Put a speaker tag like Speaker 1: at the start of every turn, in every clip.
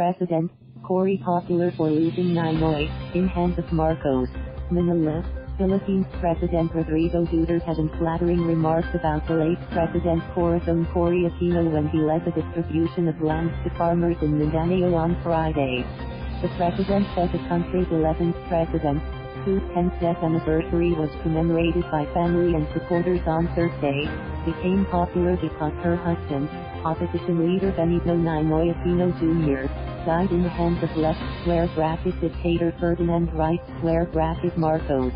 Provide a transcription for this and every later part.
Speaker 1: President, Cory popular for losing Ninoy, in hands of Marcos. Manila, Philippines President Rodrigo Duterte had unflattering remarks about the late President Corazon Cory when he led the distribution of lands to farmers in Mindanao on Friday. The president said the country's 11th president, whose 10th death anniversary was commemorated by family and supporters on Thursday, became popular because her husband, opposition leader Benito Ninoy Aquino Jr., died in the hands of left square bracket dictator Ferdinand right square bracket Marcos.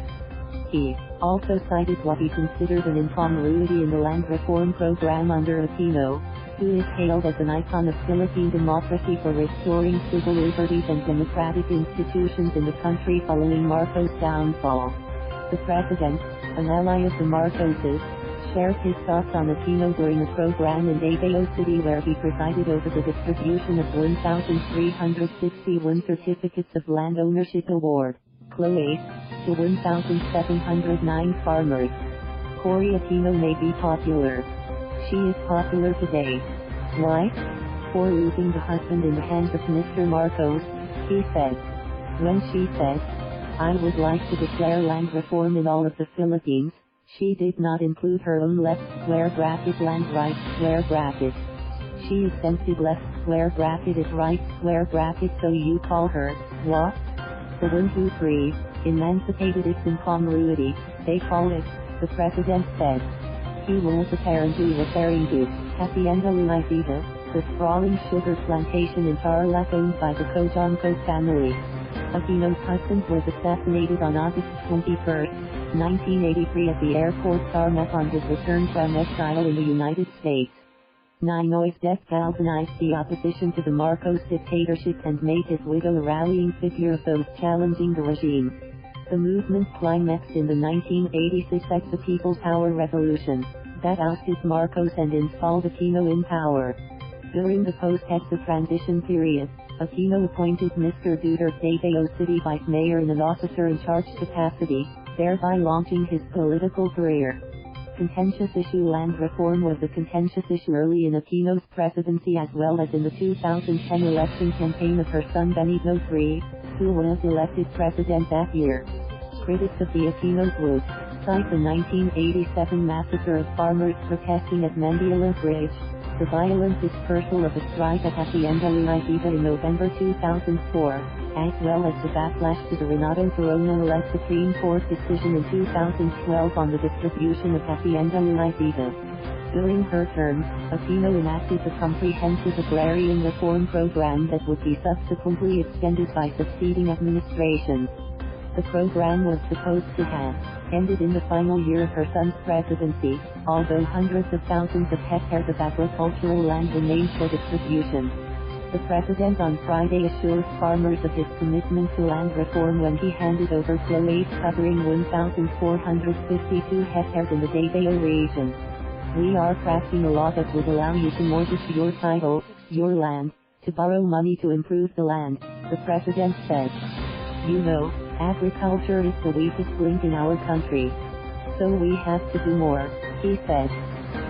Speaker 1: He also cited what he considered an incongruity in the land reform program under Aquino, who is hailed as an icon of Philippine democracy for restoring civil liberties and democratic institutions in the country following Marcos' downfall. The president, an ally of the Marcoses, shared his thoughts on Aquino during a program in Davao City where he presided over the distribution of 1,361 certificates of land ownership award, CLOAs, to 1,709 farmers. Cory Aquino may be popular. She is popular today. Why? For losing the husband in the hands of Mr. Marcos, he said. When she said, "I would like to declare land reform in all of the Philippines," she did not include her own left square bracket land right square bracket. She exempted left square bracket as right square bracket, so you call her, what? The 123, emancipated its incongruity, they call it, the president said. He was apparently referring to Hacienda Luisita, the sprawling sugar plantation in Tarlac owned by the Cojonco family. Aquino's husband was assassinated on August 21, 1983 at the airport tarmac on his return from exile in the United States. Ninoy's death galvanized the opposition to the Marcos dictatorship and made his widow a rallying figure of those challenging the regime. The movement climaxed in the 1986 Exo People's Power Revolution, that ousted Marcos and installed Aquino in power. During the post-Exo transition period, Aquino appointed Mr. Duterte Davao City Vice Mayor in an officer-in-charge capacity, thereby launching his political career. Contentious issue land reform was a contentious issue early in Aquino's presidency as well as in the 2010 election campaign of her son Benito III, who was elected president that year. Critics of the Aquinos would cite the 1987 massacre of farmers protesting at Mandila Bridge, the violent dispersal of a strike at Hacienda Luisita in November 2004, as well as the backlash to the Renato Corona-led Supreme Court decision in 2012 on the distribution of Hacienda Luisita. During her term, Aquino enacted a comprehensive agrarian reform program that would be subsequently extended by succeeding administrations. The program was supposed to have ended in the final year of her son's presidency, although hundreds of thousands of hectares of agricultural land remained for distribution. The president on Friday assured farmers of his commitment to land reform when he handed over CLOAs covering 1,452 hectares in the Davao region. "We are crafting a law that would allow you to mortgage your title, your land, to borrow money to improve the land," the president said. "You know, agriculture is the weakest link in our country. So we have to do more," he said.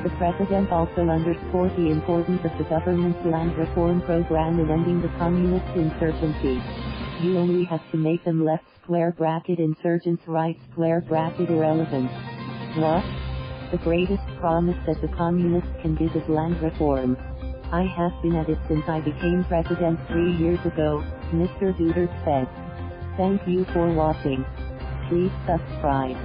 Speaker 1: The president also underscored the importance of the government's land reform program in ending the communist insurgency. "You only have to make them left square bracket insurgents right square bracket irrelevant." What? "The greatest promise that the communists can give is land reform. I have been at it since I became president 3 years ago," Mr. Duterte said. Thank you for watching. Please subscribe.